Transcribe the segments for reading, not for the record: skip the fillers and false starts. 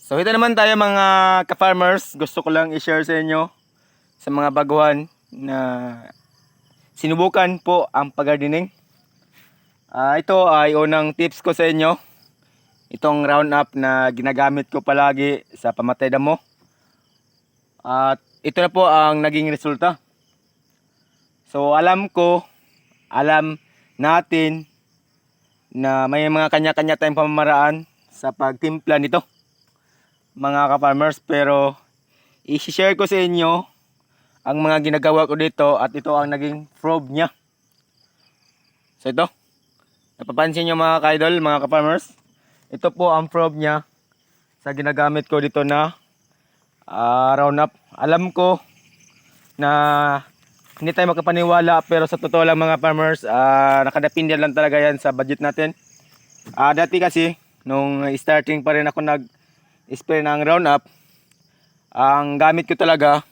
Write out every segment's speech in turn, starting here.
So ito naman tayo mga ka-farmers, gusto ko lang i-share sa inyo sa mga baguhan na sinubukan po ang pag-gardening. Ito ay unang tips ko sa inyo. Itong Roundup na ginagamit ko palagi sa pamatay damo. At ito na po ang naging resulta. So alam natin na may mga kanya-kanya tayong pamamaraan sa pagtimpla nito, mga ka-farmers, pero i-share ko sa inyo ang mga ginagawa ko dito at ito ang naging probe niya. So ito, napapansin nyo mga ka-idol, mga ka-farmers, ito po ang probe niya sa ginagamit ko dito na Roundup. Alam ko na hindi tayo makapaniwala, pero sa totoo lang mga farmers, nakadepende lang talaga yan sa budget natin. Dati kasi nung starting pa rin ako nag-spray ng Roundup, ang gamit ko talaga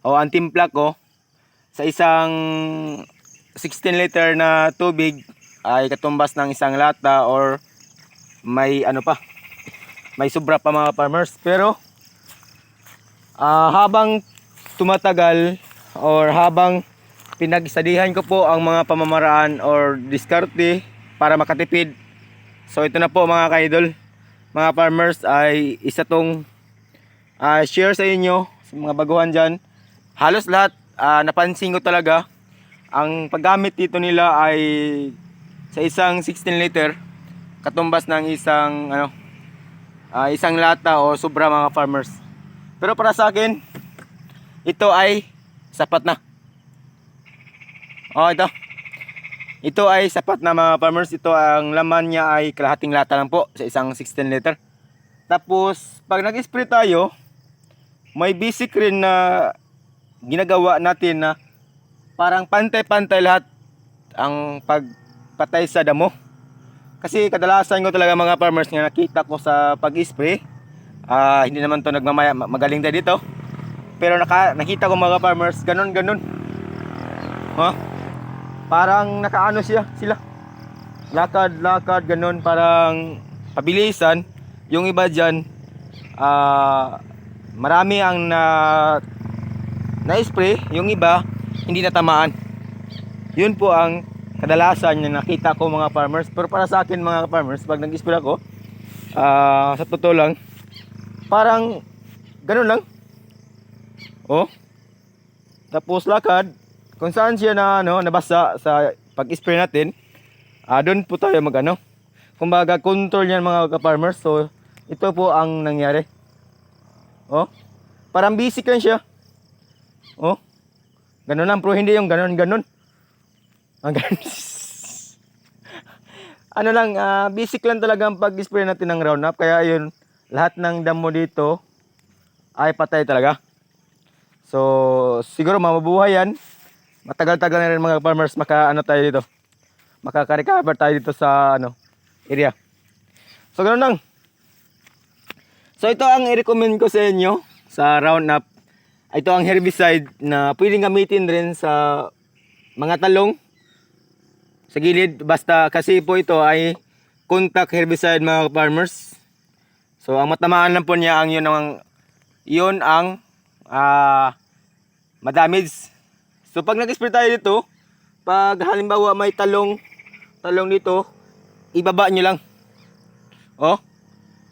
o ang timpla ko sa isang 16 liter na tubig ay katumbas ng isang lata or may may sobra pa mga farmers. Pero habang tumatagal or habang pinag-studyhan ko po ang mga pamamaraan or diskarte para makatipid, so ito na po mga ka-idol, mga farmers, ay isa tong share sa inyo sa mga baguhan dyan. Halos lahat napansin ko talaga ang paggamit dito nila ay sa isang 16 liter katumbas ng isang lata o sobra mga farmers. Pero para sa akin, ito ay sapat na. Ito. Ito ay sapat na mga farmers. Ito ang laman niya ay kalahating lata lang po sa isang 16 liter. Tapos pag nag-spray tayo, may basic rin na ginagawa natin na parang pantay-pantay lahat ang pagpatay sa damo. Kasi kadalasan ko talaga mga farmers nga nakita ko sa pag-spray, hindi naman to magaling tayo dito, pero nakita ko mga farmers ganun. Parang nakaano sila. Lakad ganun, parang pabilisan. Yung iba diyan marami ang na-spray, yung iba hindi natamaan. Yun po ang kadalasan na nakita ko mga farmers. Pero para sa akin mga farmers, pag nag-spray ako, sa totoo lang, parang ganun lang. Tapos lakad kung saan siya nabasa sa pag-spray natin, doon po tayo kumbaga control yan mga ka-farmers. So ito po ang nangyari. Parang basic lang siya. Ganun lang, pero hindi yung ganun. Basic lang talaga ang pag-spray natin ng Roundup. Kaya yun, lahat ng damo dito ay patay talaga. So siguro mabubuhay yan. Matagal-tagal na rin mga farmers tayo dito. Makaka-recover tayo dito sa area. So ganoon lang. So ito ang i-recommend ko sa inyo sa Roundup. Ito ang herbicide na pwedeng gamitin rin sa mga talong sa gilid, basta kasi po ito ay contact herbicide mga farmers. So ang matamaan lang po niya yun ang madamage. So pag nag-spray tayo dito, pag halimbawa may talong dito, ibaba nyo lang.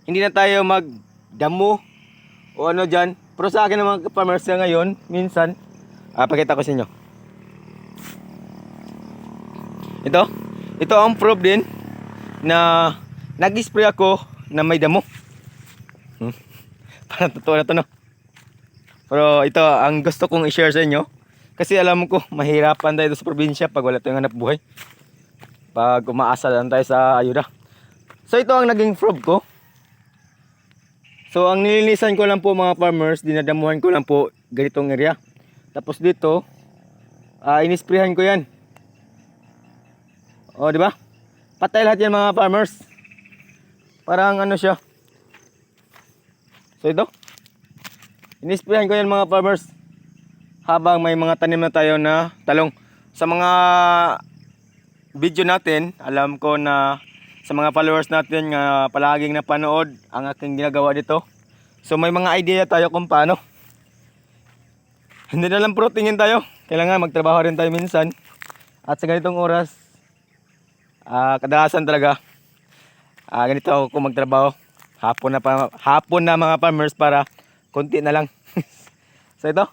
Hindi na tayo magdamo o dyan. Pero sa akin ng mga farmers ngayon, minsan, pakita ko sa inyo. Ito ang proof din na nag-spray ako na may damo. Parang totoo na to, no? Pero ito ang gusto kong i-share sa inyo. Kasi alam ko, mahirapan tayo sa probinsya pag wala tayong hanap buhay. Pag umaasa lang tayo sa ayuda. So ito ang naging probe ko. So ang nilinisan ko lang po mga farmers, dinadamuhan ko lang po ganitong area. Tapos dito, inisprayhan ko yan. Di ba? Patay lahat yan mga farmers. Parang siya. So ito, inisprayhan ko yan mga farmers. Habang may mga tanim na tayo na talong. Sa mga video natin, alam ko na sa mga followers natin nga palaging napanood ang aking ginagawa dito, So may mga idea tayo kung paano. Hindi na lang puro tingin tayo. Kailangan magtrabaho rin tayo minsan. At sa ganitong oras, kadalasan talaga, ganito ako magtrabaho. Hapon na mga farmers para konti na lang. So ito,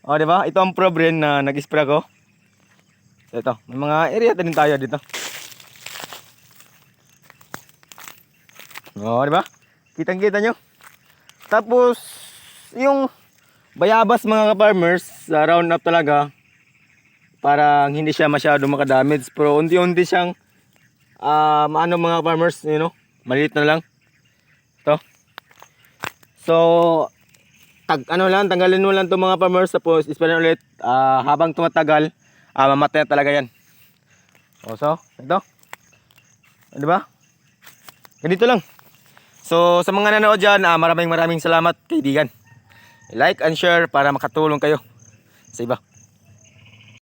di ba? Ito ang problem na nag-spray ko. So ito, may mga area din tayo dito. Di ba? Kitang-kita nyo. Tapos, yung bayabas mga farmers, round up talaga. Para hindi siya masyado makadamage. Pero unti-unti siyang, maano mga farmers, maliit na lang. Ito. So, tanggalin mo lang itong mga farmers. Tapos, spray ulit. Habang tumatagal, mamatay na talaga yan. So, ito. Di ba? Ganito lang. So, sa mga nanood dyan, maraming salamat, kaibigan. Like and share para makatulong kayo sa iba.